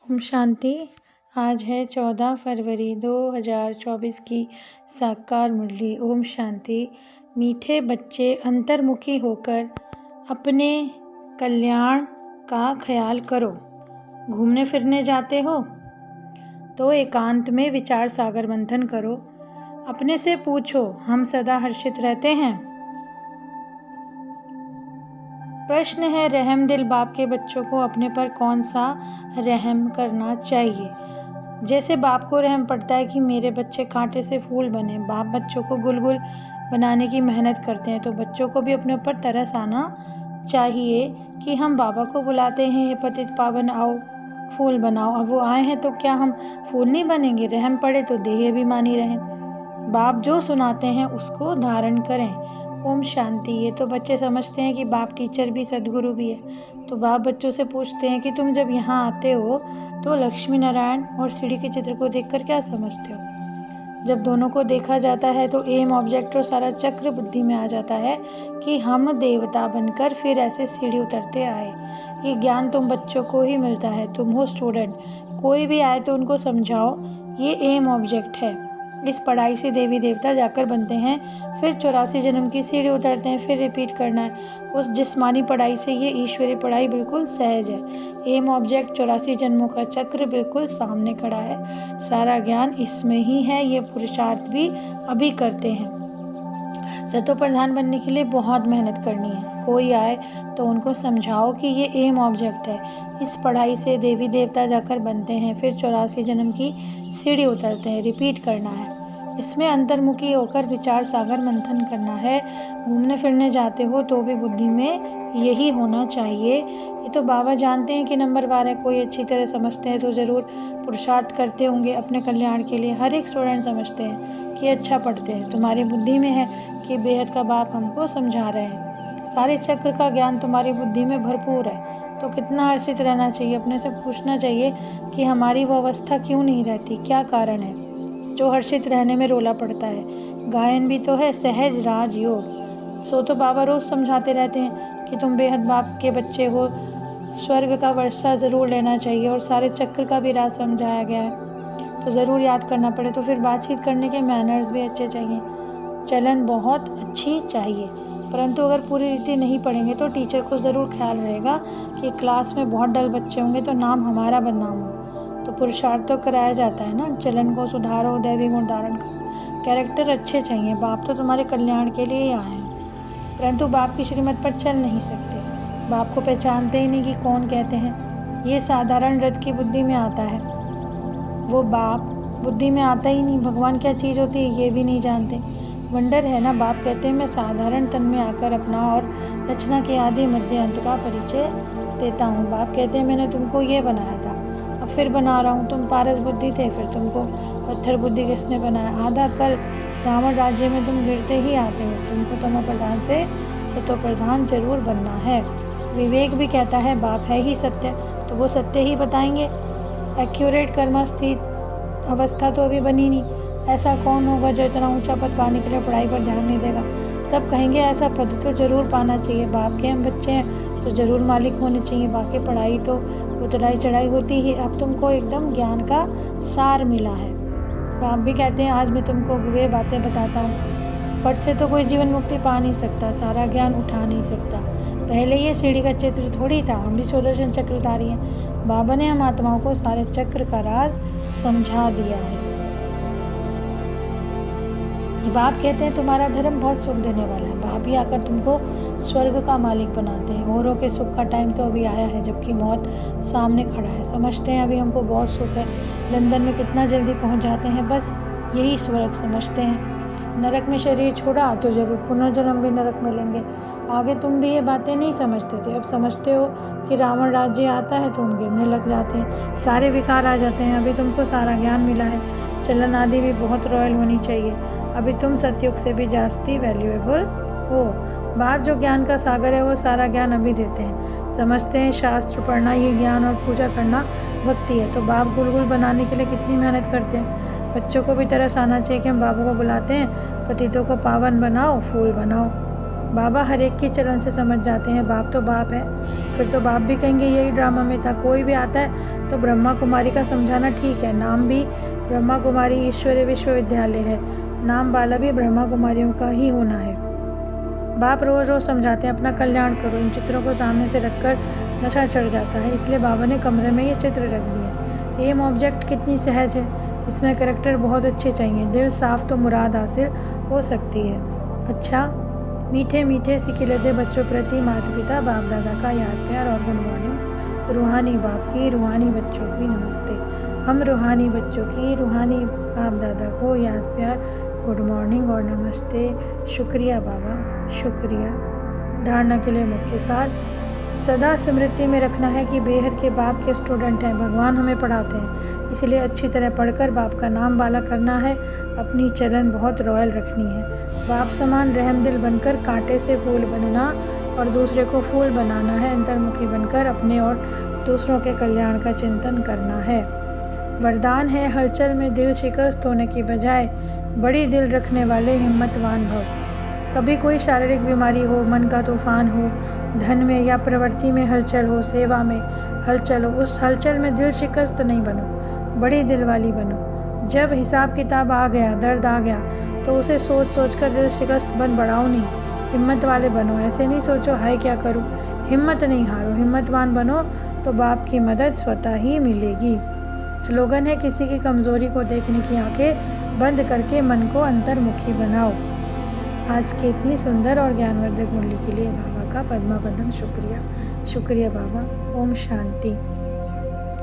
ओम शांति। आज है 14 फरवरी 2024 की साकार मुरली। ओम शांति। मीठे बच्चे अंतर्मुखी होकर अपने कल्याण का ख्याल करो। घूमने फिरने जाते हो तो एकांत में विचार सागर मंथन करो। अपने से पूछो, हम सदा हर्षित रहते हैं? प्रश्न है, रहम दिल बाप के बच्चों को अपने पर कौन सा रहम करना चाहिए। जैसे बाप को रहम पड़ता है कि मेरे बच्चे कांटे से फूल बने। बाप बच्चों को गुलगुल बनाने की मेहनत करते हैं, तो बच्चों को भी अपने ऊपर तरस आना चाहिए कि हम बाबा को बुलाते हैं, हे पतित पावन आओ फूल बनाओ। अब वो आए हैं तो क्या हम फूल नहीं बनेंगे? रहम पड़े तो देह अभिमानी रहें। बाप जो सुनाते हैं उसको धारण करें। ओम शांति। ये तो बच्चे समझते हैं कि बाप टीचर भी सदगुरु भी है। तो बाप बच्चों से पूछते हैं कि तुम जब यहाँ आते हो तो लक्ष्मी नारायण और सीढ़ी के चित्र को देखकर क्या समझते हो? जब दोनों को देखा जाता है तो एम ऑब्जेक्ट और सारा चक्र बुद्धि में आ जाता है कि हम देवता बनकर फिर ऐसे सीढ़ी उतरते आए। ये ज्ञान तुम बच्चों को ही मिलता है। तुम हो स्टूडेंट। कोई भी आए तो उनको समझाओ, ये एम ऑब्जेक्ट है। इस पढ़ाई से देवी देवता जाकर बनते हैं, फिर 84 जन्म की सीढ़ी उतरते हैं, फिर रिपीट करना है। उस जिस्मानी पढ़ाई से ये ईश्वरीय पढ़ाई बिल्कुल सहज है। एम ऑब्जेक्ट 84 जन्मों का चक्र बिल्कुल सामने खड़ा है। सारा ज्ञान इसमें ही है। ये पुरुषार्थ भी अभी करते हैं। सतो प्रधान बनने के लिए बहुत मेहनत करनी है। कोई आए तो उनको समझाओ कि ये एम ऑब्जेक्ट है। इस पढ़ाई से देवी देवता जाकर बनते हैं, फिर 84 जन्म की सीढ़ी उतरते हैं, रिपीट करना है। इसमें अंतर्मुखी होकर विचार सागर मंथन करना है। घूमने फिरने जाते हो तो भी बुद्धि में यही होना चाहिए। ये तो बाबा जानते हैं कि नंबरवार है। कोई अच्छी तरह समझते हैं तो ज़रूर पुरुषार्थ करते होंगे अपने कल्याण के लिए। हर एक स्टूडेंट समझते हैं कि अच्छा पढ़ते हैं। तुम्हारी बुद्धि में है कि बेहद का बाप हमको समझा रहे हैं। सारे चक्र का ज्ञान तुम्हारी बुद्धि में भरपूर है, तो कितना हर्षित रहना चाहिए। अपने से पूछना चाहिए कि हमारी वो अवस्था क्यों नहीं रहती, क्या कारण है जो हर्षित रहने में रोला पड़ता है। गायन भी तो है सहज राज योग। सो तो बाबा रोज समझाते रहते हैं कि तुम बेहद बाप के बच्चे हो। स्वर्ग का वर्षा ज़रूर लेना चाहिए और सारे चक्र का भी राज समझाया गया है, तो ज़रूर याद करना पड़े। तो फिर बातचीत करने के मैनर्स भी अच्छे चाहिए, चलन बहुत अच्छी चाहिए। परंतु अगर पूरी रीति नहीं पढ़ेंगे तो टीचर को ज़रूर ख्याल रहेगा कि क्लास में बहुत डल बच्चे होंगे तो नाम हमारा बदनाम हो। तो पुरुषार्थ तो कराया जाता है ना। चलन को सुधारो, दैवी गुण धारण करो, कैरेक्टर अच्छे चाहिए। बाप तो तुम्हारे कल्याण के लिए ही आए हैं, परंतु बाप की श्रीमत पर चल नहीं सकते। बाप को पहचानते ही नहीं कि कौन कहते हैं। ये साधारण रथ की बुद्धि में आता है, वो बाप बुद्धि में आता ही नहीं। भगवान क्या चीज़ होती है ये भी नहीं जानते। वंडर है ना। बाप कहते हैं मैं साधारण तन में आकर अपना और रचना के आदि मध्य अंत का परिचय देता हूँ। बाप कहते हैं मैंने तुमको ये बनाया था, अब फिर बना रहा हूँ। तुम पारस बुद्धि थे, फिर तुमको पत्थर बुद्धि किसने बनाया? आधा कल रावण राज्य में तुम गिरते ही आते हो। तुमको तमो प्रधान से सतो प्रधान जरूर बनना है। विवेक भी कहता है बाप है ही सत्य, तो वो सत्य ही बताएंगे। एक्यूरेट कर्म स्थित अवस्था तो अभी बनी नहीं। ऐसा कौन होगा जो इतना ऊंचा पद पाने के लिए पढ़ाई पर ध्यान नहीं देगा? सब कहेंगे ऐसा पद तो जरूर पाना चाहिए। बाप के हम बच्चे हैं तो जरूर मालिक होने चाहिए। बाकी पढ़ाई तो उतराई चढ़ाई होती ही। अब तुमको एकदम ज्ञान का सार मिला है। बाप भी कहते हैं आज मैं तुमको वे बातें बताता हूँ। फट से तो कोई जीवन मुक्ति पा नहीं सकता, सारा ज्ञान उठा नहीं सकता। पहले ये सीढ़ी का चित्र थोड़ी था, हम भी सुदर्शन चक्रधारी हैं। बाबा ने हम आत्माओं को सारे चक्र का राज समझा दिया है। बाप कहते हैं तुम्हारा धर्म बहुत सुख देने वाला है। बाप ही आकर तुमको स्वर्ग का मालिक बनाते हैं। औरों के सुख का टाइम तो अभी आया है, जबकि मौत सामने खड़ा है। समझते हैं अभी हमको बहुत सुख है, लंदन में कितना जल्दी पहुंच जाते हैं, बस यही स्वर्ग समझते हैं। नरक में शरीर छोड़ा तो जरूर पुनर्जन्म भी नरक में लेंगे। आगे तुम भी ये बातें नहीं समझते थे, अब समझते हो कि रावण राज्य आता है तो हम गिरने लग जाते हैं, सारे विकार आ जाते हैं। अभी तुमको सारा ज्ञान मिला है, चलन आदि भी बहुत रॉयल होनी चाहिए। अभी तुम सतयुग से भी जास्ती वैल्यूएबल हो। बाप जो ज्ञान का सागर है वो सारा ज्ञान अभी देते हैं। समझते हैं शास्त्र पढ़ना ये ज्ञान और पूजा करना भक्ति है। तो बाप गुलगुल बनाने के लिए कितनी मेहनत करते हैं। बच्चों को भी तरस आना चाहिए कि हम बाबा को बुलाते हैं, पतितों को पावन बनाओ, फूल बनाओ। बाबा हर एक के चरण से समझ जाते हैं। बाप तो बाप है, फिर तो बाप भी कहेंगे यही ड्रामा में था। कोई भी आता है तो ब्रह्मा कुमारी का समझाना ठीक है, नाम भी ब्रह्मा कुमारी ईश्वरीय विश्वविद्यालय है, नाम वाला भी ब्रह्मा कुमारियों का ही होना है। बाप रोज रोज समझाते हैं अपना कल्याण करो। इन चित्रों को सामने से रखकर नशा चढ़ जाता है, इसलिए बाबा ने कमरे में ये चित्र रख दिए। एम ऑब्जेक्ट कितनी सहज है, इसमें करेक्टर बहुत अच्छे चाहिए। दिल साफ तो मुराद हासिल हो सकती है। अच्छा, मीठे मीठे सिकिलते बच्चों प्रति माता पिता बाप दादा का याद प्यार और गुड मॉर्निंग। रूहानी बाप की रूहानी बच्चों की नमस्ते। हम रूहानी बच्चों की रूहानी बाप दादा को याद प्यार, गुड मॉर्निंग और नमस्ते। शुक्रिया बाबा, शुक्रिया। धारणा के लिए मुख्य सार, सदा स्मृति में रखना है कि बेहद के बाप के स्टूडेंट हैं। भगवान हमें पढ़ाते हैं, इसलिए अच्छी तरह पढ़कर बाप का नाम वाला करना है। अपनी चलन बहुत रॉयल रखनी है। बाप समान रहमदिल बनकर कांटे से फूल बनना और दूसरे को फूल बनाना है। अंतर्मुखी बनकर अपने और दूसरों के कल्याण का चिंतन करना है। वरदान है, हलचल में दिल शिकस्त होने की बजाय बड़ी दिल रखने वाले हिम्मतवान भव। कभी कोई शारीरिक बीमारी हो, मन का तूफान हो, धन में या प्रवृत्ति में हलचल हो, सेवा में हलचल हो, उस हलचल में दिल शिकस्त नहीं बनो, बड़ी दिल वाली बनो। जब हिसाब किताब आ गया, दर्द आ गया, तो उसे सोच सोच कर दिल शिकस्त बन बढ़ाओ नहीं, हिम्मत वाले बनो। ऐसे नहीं सोचो हाय क्या करूं, हिम्मत नहीं हारो, हिम्मतवान बनो तो बाप की मदद स्वतः ही मिलेगी। स्लोगन है, किसी की कमजोरी को देखने की आंखें बंद करके मन को अंतर्मुखी बनाओ। आज की इतनी सुंदर और ज्ञानवर्धक मुरली के लिए बाबा का पद्मा पदम शुक्रिया। शुक्रिया बाबा। ओम शांति।